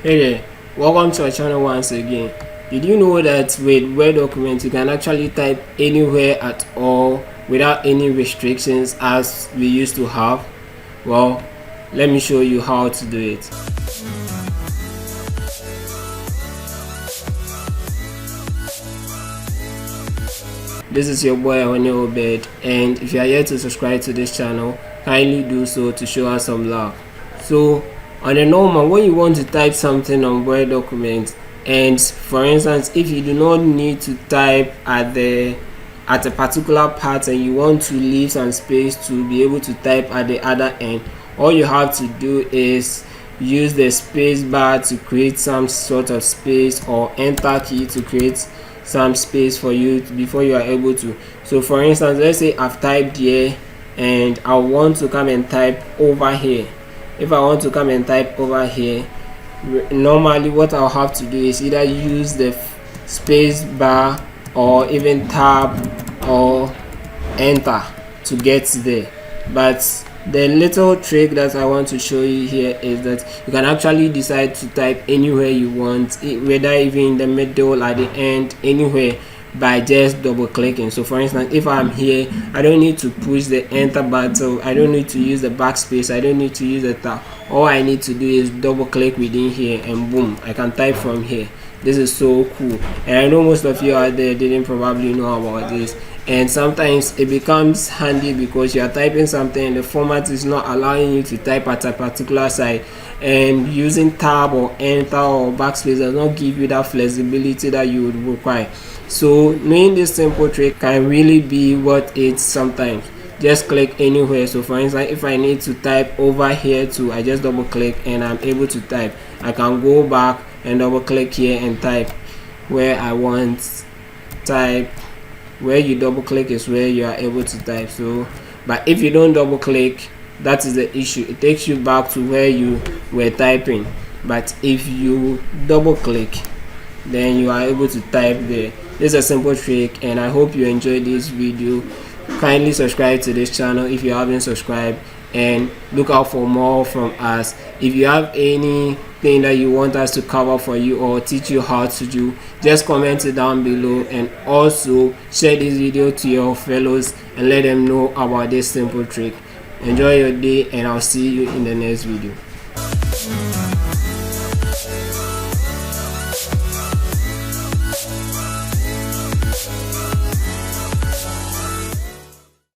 Hey there, welcome to our channel once again. Did you know that with Word document you can actually type anywhere at all without any restrictions as we used to have? Well, let me show you how to do it. This is your boy Onye Obed, and if you are yet to subscribe to this channel, kindly do so to show us some love. So on the normal, when you want to type something on Word document, and for instance if you do not need to type at a particular part and you want to leave some space to be able to type at the other end, all you have to do is use the space bar to create some sort of space, or enter key to create some space for you before you are able to. So for instance, let's say I've typed here and I want to come and type over here. If I want to come and type over here, normally what I'll have to do is either use the space bar or even tab or enter to get there. But the little trick that I want to show you here is that you can actually decide to type anywhere you want, whether even in the middle, at the end, anywhere, by just double clicking. So for instance, if I'm here, I don't need to push the enter button, I don't need to use the backspace, I don't need to use the tab. All I need to do is double click within here and boom, I can type from here. This is so cool, and I know most of you out there didn't probably know about this. And sometimes it becomes handy because you are typing something and the format is not allowing you to type at a particular side, and using tab or enter or backspace does not give you that flexibility that you would require. So knowing this simple trick can really be worth it sometimes. Just click anywhere. So for instance, if I need to type over here too, I just double click and I'm able to type. I can go back and double click here and type where I want. Type where you double click is where you are able to type. So but if you don't double click, that is the issue, it takes you back to where you were typing. But if you double click, then you are able to type there. This is a simple trick, and I hope you enjoyed this video. Kindly subscribe to this channel if you haven't subscribed, and look out for more from us. If you have anything that you want us to cover for you or teach you how to do, just comment it down below, and also share this video to your fellows and let them know about this simple trick. Enjoy your day, and I'll see you in the next video.